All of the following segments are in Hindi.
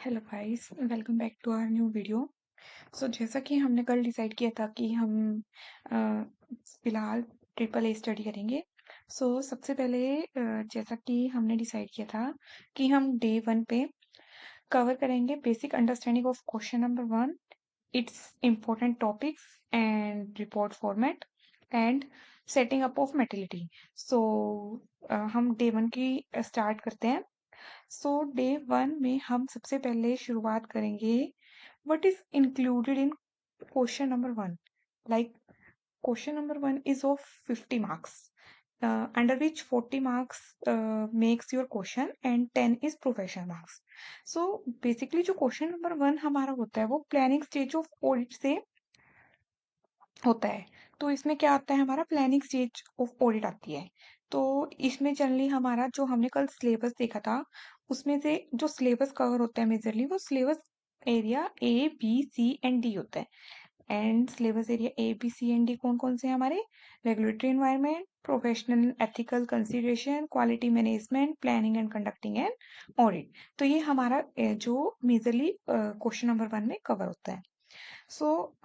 Hello guys, welcome back to our new video. जैसा कि हमने कल डिसाइड किया था कि हम अ, फिलहाल ट्रिपल ए स्टडी करेंगे। सबसे पहले जैसा कि हमने डिसाइड किया था कि हम डे वन पे कवर करेंगे basic understanding of question number one, it's important topics and report format and setting up of materiality. So हम डे वन की स्टार्ट करते हैं। डे वन में हम सबसे पहले शुरुआत करेंगे what is included in question number one. Like question number one is of 50 marks, under which 40 marks makes your question and 10 is professional marks. Basically जो क्वेश्चन नंबर वन हमारा होता है वो प्लानिंग स्टेज ऑफ ऑडिट से होता है। तो इसमें क्या आता है, हमारा प्लानिंग स्टेज ऑफ ऑडिट आती है। तो इसमें जनरली हमारा जो हमने कल सिलेबस देखा था उसमें से जो सिलेबस कवर होता है मेजरली वो syllabus area A B C and D होता है। And syllabus area A B C and D कौन कौन से हैं हमारे? Regulatory environment, professional ethical consideration, quality management, planning and conducting and audit. तो ये हमारा जो मेजरली क्वेश्चन नंबर वन में कवर होता है।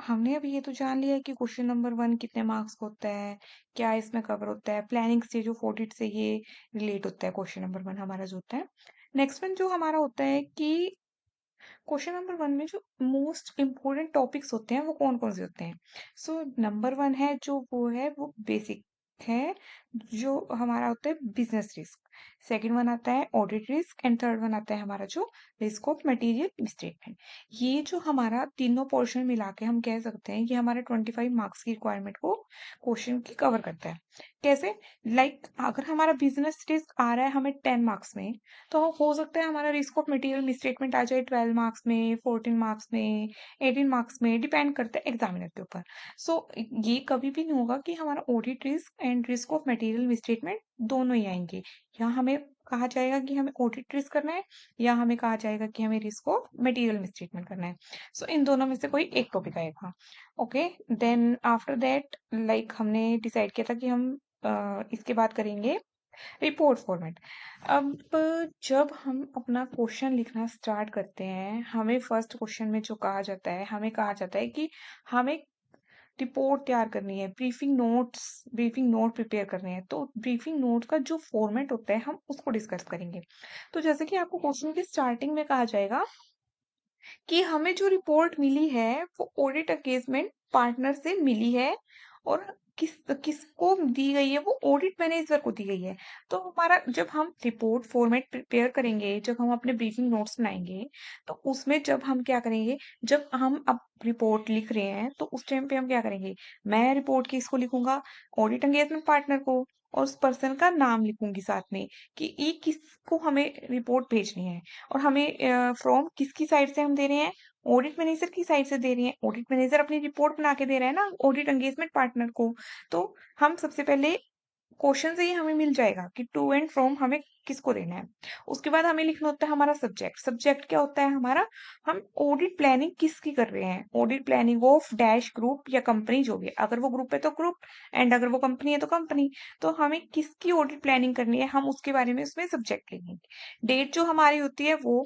हमने अभी ये तो जान लिया है कि क्वेश्चन नंबर वन कितने मार्क्स का होता है, क्या इसमें कवर होता है, प्लानिंग स्टेज ऑफ ऑडिट से ये रिलेट होता है क्वेश्चन नंबर वन हमारा जो होता है। नेक्स्ट वन जो हमारा होता है कि क्वेश्चन नंबर वन में जो मोस्ट इम्पोर्टेंट टॉपिक्स होते हैं वो कौन कौन से होते हैं। नंबर वन है जो वो है वो बेसिक है, जो हमारा होता है बिजनेस रिस्क। सेकंड वन आता है audit risk and third one आता है हमारा जो रिस्क ऑफ मटेरियल स्टेटमेंट। ये जो हमारा तीनों पोर्शन मिला के हम कह सकते हैं कि हमारे 25 मार्क्स की रिक्वायरमेंट को क्वेश्चन की कवर करता है। कैसे? अगर हमारा बिजनेस रिस्क आ रहा है हमें 10 मार्क्स में, तो हो सकता है हमारा रिस्क ऑफ मटेरियल मिसस्टेटमेंट आ जाए 12 मार्क्स में, 14 मार्क्स में, 18 मार्क्स में, डिपेंड करता है एग्जामिनर के ऊपर। ये कभी भी नहीं होगा कि हमारा audit risk and risk of material misstatement दोनों ही आएंगे। या हमें कहा जाएगा कि हमें ऑडिट रिस्क करना है या हमें कहा जाएगा कि हमें रिस्क ऑफ मटेरियल मिसस्टेटमेंट करना है। इन दोनों में से कोई एक टॉपिक आएगा। ओके, देन आफ्टर दैट हमने डिसाइड किया था कि हम इसके बाद करेंगे रिपोर्ट फॉर्मेट। अब जब हम अपना क्वेश्चन लिखना स्टार्ट करते हैं, हमें फर्स्ट क्वेश्चन में जो कहा जाता है, हमें कहा जाता है कि हमें रिपोर्ट तैयार करनी है, ब्रीफिंग नोट प्रिपेयर करने हैं। तो ब्रीफिंग नोट का जो फॉर्मेट होता है हम उसको डिस्कस करेंगे। तो जैसे कि आपको क्वेश्चन की स्टार्टिंग में कहा जाएगा कि हमें जो रिपोर्ट मिली है वो ऑडिट एंगेजमेंट पार्टनर से मिली है और किसको दी गई है, वो ऑडिट मैनेजर को दी गई है। तो हमारा जब हम रिपोर्ट फॉर्मेट प्रिपेयर करेंगे, जब हम अपने ब्रीफिंग नोट्स बनाएंगे, तो उसमें जब हम क्या करेंगे, जब हम अब रिपोर्ट लिख रहे हैं तो उस टाइम पे हम क्या करेंगे, मैं रिपोर्ट किसको लिखूंगा, ऑडिट एंगेजमेंट पार्टनर को, और उस पर्सन का नाम लिखूंगी साथ में कि ये किसको हमें रिपोर्ट भेजनी है और हमें फ्रॉम किसकी साइड से हम दे रहे हैं, ऑडिट मैनेजर की साइड से दे रही हैं। ऑडिट मैनेजर अपनी रिपोर्ट बना के दे रहा है ना ऑडिट एंगेजमेंट पार्टनर को। तो हम सबसे पहले क्वेश्चन से ही हमें मिल जाएगा कि टू एंड फ्रॉम हमें किसको देना है। उसके बाद हमें लिखना होता है हमारा सब्जेक्ट। सब्जेक्ट क्या होता है हमारा, हम ऑडिट प्लानिंग किसकी कर रहे हैं, audit planning of dash group या कंपनी जो भी है, अगर वो ग्रुप है तो ग्रुप एंड अगर वो कंपनी है तो कंपनी। तो हमें किसकी ऑडिट प्लानिंग करनी है हम उसके बारे में उसमें सब्जेक्ट लिखेंगे। डेट जो हमारी होती है वो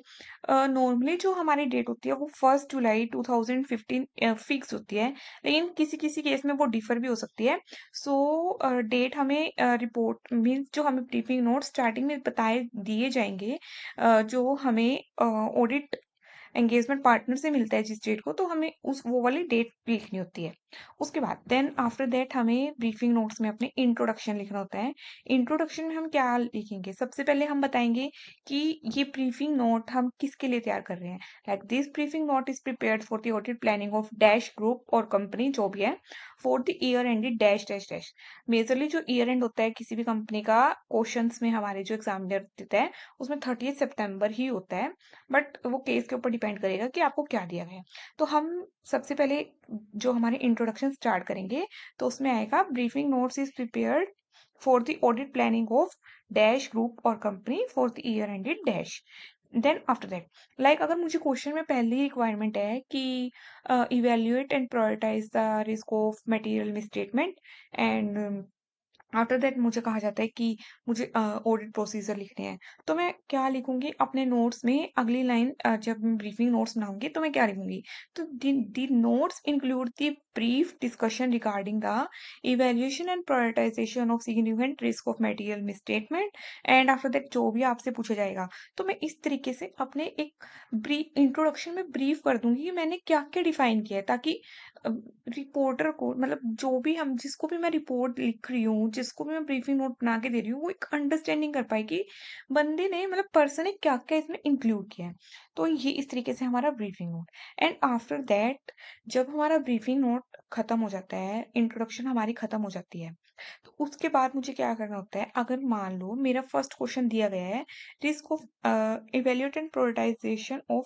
नॉर्मली जो हमारी डेट होती है वो 1 जुलाई 2015 फिक्स होती है, लेकिन किसी किसी केस में वो डिफर भी हो सकती है। डेट हमें रिपोर्ट मीन्स जो हमें ब्रीफिंग नोट स्टार्टिंग में बताए दिए जाएंगे, जो हमें ऑडिट एंगेजमेंट पार्टनर से मिलता है जिस डेट को, तो हमें उस वो वाली डेट लिखनी होती है। उसके बाद देन आफ्टर दैट हमें ब्रीफिंग नोट्स में अपने इंट्रोडक्शन लिखना होता है। इंट्रोडक्शन में हम क्या लिखेंगे, सबसे पहले हम बताएंगे कि ये ब्रीफिंग नोट हम किसके लिए तैयार कर रहे हैं। Like this briefing note is prepared for the audit planning of dash group और कंपनी जो भी है for the year ended dash dash dash. Majorly जो ईयर एंड होता है किसी भी कंपनी का, क्वेश्चंस में हमारे जो एग्जामिनर देता है उसमें 30 सितंबर ही होता है, बट वो केस के ऊपर डिपेंड करेगा कि आपको क्या दिया गया है। तो हम सबसे पहले जो हमारे इंट्रोडक्शन स्टार्ट करेंगे तो उसमें आएगा briefing notes is prepared for the audit planning of dash group और company for the year ended dash. Then after that अगर मुझे क्वेश्चन में पहले ही रिक्वायरमेंट है कि evaluate and prioritise the risk of material misstatement and after that मुझे कहा जाता है कि मुझे ऑडिट प्रोसीजर लिखने हैं। तो मैं क्या लिखूँगी अपने नोट्स में अगली लाइन, जब मैं ब्रीफिंग नोट्स बनाऊँगी तो मैं क्या लिखूँगी? तो the notes include the brief discussion regarding the evaluation and prioritisation of significant risk of material misstatement and after that जो भी आपसे पूछा जाएगा। तो मैं इस तरीके से अपने एक इंट्रोडक्शन में ब्रीफ कर दूँगी कि मैंने क्या-क्या डिफाइन किया है, ताकि अ, रिपोर्टर को, मतलब जो भी हम जिसको भी मैं रिपोर्ट लिख रही हूँ, जिसको भी मैं ब्रीफिंग नोट बना के दे रही हूँ, वो एक अंडरस्टैंडिंग कर पाए कि बंदे ने, मतलब पर्सन ने क्या-क्या इसमें इंक्लूड किया है। तो ये इस तरीके से हमारा briefing note. And after that जब हमारा ब्रीफिंग नोट खत्म हो जाता है, इंट्रोडक्शन हमारी खत्म हो जाती है, तो उसके बाद मुझे क्या करना होता है, अगर मान लो मेरा फर्स्ट क्वेश्चन दिया गया है, risk of evaluate and prioritisation of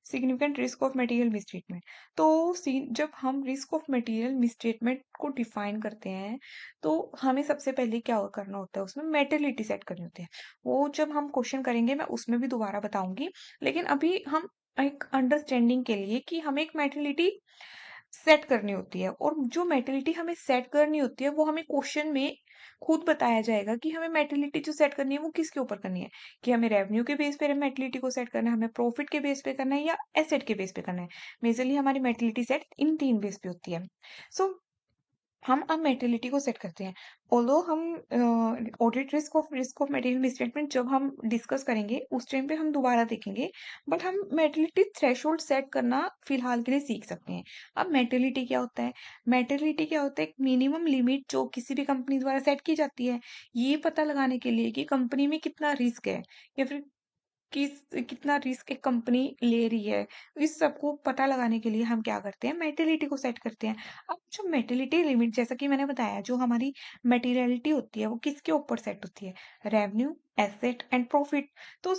significant risk of material mistreatment. तो जब हम रिस्क ऑफ मटेरियल मिसट्रीटमेंट को डिफाइन करते हैं, तो हमें सबसे पहले क्या करना होता है, उसमें मेटलिटी सेट करनी होती है। वो जब हम क्वेश्चन करेंगे मैं उसमें भी दोबारा बताऊंगी, लेकिन अभी हम एक अंडरस्टैंडिंग के लिए कि हमें एक मेटलिटी सेट करनी होती है, और जो मेटलिटी हमें सेट करनी होती है वो हमें क्वेश्चन में खुद बताया जाएगा कि हमें मेटलिटी जो सेट करनी है वो किसके ऊपर करनी है, कि हमें रेवेन्यू के बेस पे मेटलिटी को सेट करना है, हमें प्रॉफिट के बेस पे करना है, या एसेट के बेस पे करना है। मेजरली हमारी मेटलिटी सेट इन 3 बेस पे होती है। सो हम अब मेटलिटी को सेट करते हैं। ऑल्दो हम audit risk of material misstatement जब हम डिस्कस करेंगे उस टाइम पे हम दोबारा देखेंगे, बट हम मेटलिटी थ्रेशोल्ड सेट करना फिलहाल के लिए सीख सकते हैं। अब मेटलिटी क्या होता है? मेटलिटी क्या होता है? एक मिनिमम लिमिट जो किसी भी कंपनी द्वारा सेट की जाती है, ये पता लगाने के लिए कि कंपनी में कितना रिस्क है, या फिर कितना रिस्क एक कंपनी ले रही है। इस सबको पता लगाने के लिए हम क्या करते हैं, मेटलिटी को सेट करते हैं। अब जो मेटलिटी लिमिट, जैसा कि मैंने बताया, जो हमारी मटेरियलिटी होती है वो किसके ऊपर सेट होती है? Revenue, asset and profit. तो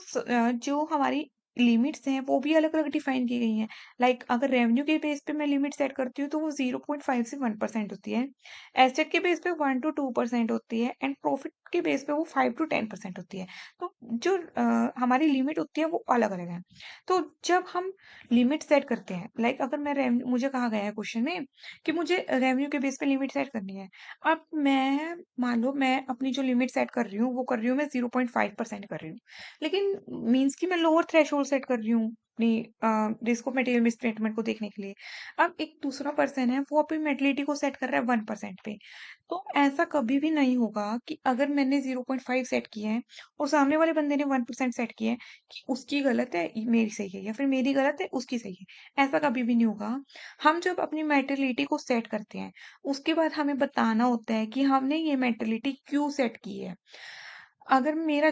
जो हमारी लिमिट्स हैं वो भी अलग अलग डिफाइन की गई हैं। लाइक अगर रेवेन्यू के बेस पे मैं लिमिट सेट करती हूँ तो वो 0.5 से 1% होती है, एसेट के बेस पे 1 to 2% होती है, एंड प्रॉफिट के बेस पे वो 5 to 10% होती है। तो जो हमारी लिमिट होती है वो अलग-अलग है। तो जब हम लिमिट सेट करते हैं, लाइक अगर मैं रेवेन्यू, मुझे कहा गया है क्वेश्चन में कि मुझे रेवेन्यू के बेस पे लिमिट सेट करनी है। अब मैं मान लो मैं अपनी जो लिमिट सेट कर रही हूँ वो कर रही हूँ मैं 0.5% कर रही हूँ। लेकिन मीन्स कि मैं लोअर थ्रेशोल्ड सेट कर रही हूँ अपनी रिस्क ऑफ मटेरियल मिसट्रीटमेंट को देखने के लिए। अब एक दूसरा पर्सन है वो अपनी मेटलिटी को सेट कर रहा है 1% पे। तो ऐसा कभी भी नहीं होगा कि अगर मैंने 0.5 सेट किया है और सामने वाले बंदे ने 1% सेट किया है, कि उसकी गलत है मेरी सही है, या फिर मेरी गलत है उसकी सही है। ऐसा कभी भी नहीं होगा। हम जब अपनी मेंटालिटी को सेट करते हैं उसके बाद हमें बताना होता है कि हमने ये मेंटालिटी क्यों सेट की है। अगर मेरा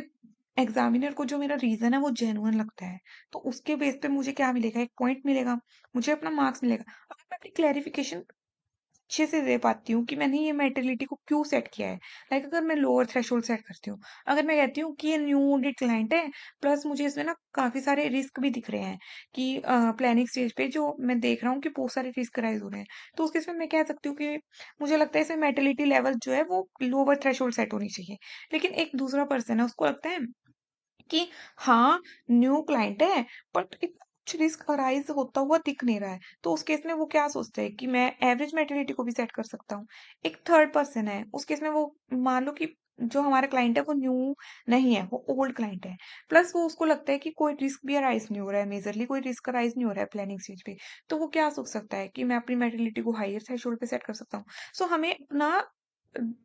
एग्जामिनर को जो मेरा रीजन है वो जेन्युइन लगता है, तो उसके बेस पे मुझे क्या मिलेगा, एक पॉइंट मिलेगा, मुझे अपना मार्क्स मिलेगा। अगर मैं अपनी क्लैरिफिकेशन अच्छे से दे पाती हूँ कि मैंने ये मेंटालिटी को क्यों सेट किया है। लाइक अगर मैं लोअर थ्रेशोल्ड सेट करती हूँ, अगर मैं कहती हूँ कि ये न्यू ऑडिट क्लाइंट है, प्लस मुझे इसमें ना काफ़ी सारे रिस्क भी दिख रहे हैं, कि प्लानिंग स्टेज पे जो मैं देख रहा हूँ कि बहुत सारे रिस्क राइज़ हो रहे हैं। तो उस केस में मैं कह सकती हूँ कि मुझे लगता है इसमें मेंटालिटी लेवल जो है वो लोअर थ्रेशोल्ड सेट होनी चाहिए। लेकिन एक दूसरा पर्सन है उसको लगता है कि हाँ, न्यू क्लाइंट है, बट इतना कुछ रिस्क अराइज़ होता हुआ दिख नहीं रहा है। तो उस केस में वो क्या सोचता है कि मैं एवरेज मेटलिटी को भी सेट कर सकता हूँ। एक थर्ड पर्सन है, उस केस में वो मान लो कि जो हमारा क्लाइंट है वो न्यू नहीं है, वो ओल्ड क्लाइंट है। प्लस वो उसको लगता है कि कोई रिस्क भी अराइज़ नहीं हो रहा है, मेजरली कोई रिस्क अराइज़ नहीं हो रहा है प्लानिंग स्टेज पे। तो वो क्या सोच सकता है कि मैं अपनी मेटलिटी को हायर थ्रेशोल्ड पे सेट कर सकता हूँ। सो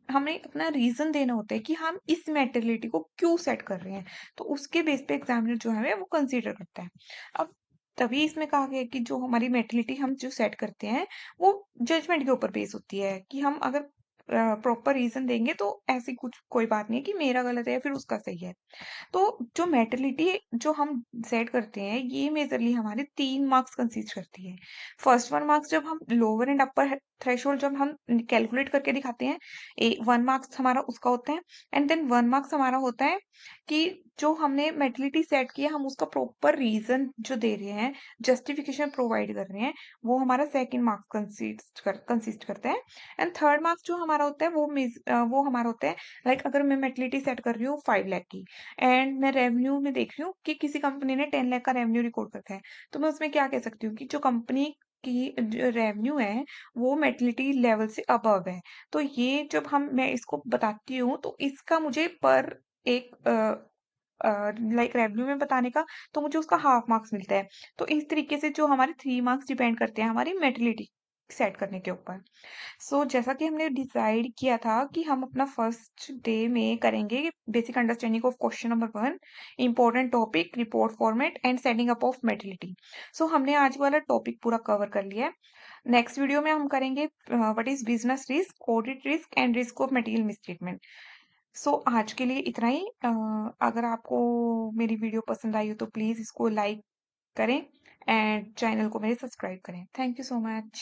हमें अपना रीज़न देना होता है कि हम इस मेटलिटी को क्यों सेट कर रहे हैं। तो उसके बेस पे एग्जामिनर जो है वो कंसीडर करता है। अब तभी इसमें कहा गया है कि जो हमारी मेंटालिटी हम जो सेट करते हैं वो जजमेंट के ऊपर बेस होती है, कि हम अगर प्रॉपर रीजन देंगे तो ऐसी कुछ कोई बात नहीं है कि मेरा गलत है या फिर उसका सही है। तो जो मेंटालिटी जो हम सेट करते हैं ये मेजरली हमारे 3 मार्क्स कंसिस्ट करती है। फर्स्ट 1 मार्क्स जब हम लोअर एंड अपर थ्रेशोल्ड जब हम कैलकुलेट करके दिखाते हैं, 1 मार्क्स हमारा उसका होता है, एंड देन 1 मार्क्स हमारा होता है कि जो हमने मेंटालिटी सेट किया हम उसका प्रॉपर रीजन जो दे रहे हैं, जस्टिफिकेशन प्रोवाइड कर रहे हैं, वो हमारा सेकंड मार्क्स कंसिस्ट करता है। एंड थर्ड मार्क्स जो हमारा होता है वो हमारा होता है, लाइक अगर मैं मेंटालिटी सेट कर रही हूँ 5 लाख की, एंड मैं रेवेन्यू में देख रही हूँ कि किसी कंपनी ने 10 लाख का रेवेन्यू रिकॉर्ड कर रखा है, तो मैं उसमें क्या कह सकती हूँ कि जो कंपनी की जो रेवेन्यू है वो मेटलिटी लेवल से अबव है। तो ये जब मैं इसको बताती हूँ तो इसका मुझे पर एक लाइक रेवेन्यू में बताने का तो मुझे उसका हाफ मार्क्स मिलता है। तो इस तरीके से जो हमारे 3 मार्क्स डिपेंड करते हैं हमारी मेटलिटी सेट करने के ऊपर। जैसा कि हमने डिसाइड किया था कि हम अपना फर्स्ट डे में करेंगे basic understanding of question number 1, important topic, report format and setting up of materiality. हमने आज वाला टॉपिक पूरा कवर कर लिया है। नेक्स्ट वीडियो में हम करेंगे what is business risk, audit risk and risk of material mistreatment. आज के लिए इतना ही। अगर आपको मेरी वीडियो पसंद आई हो तो प्लीज इसको लाइक करें एंड चैनल को मेरे सब्सक्राइब करें। Thank you so much.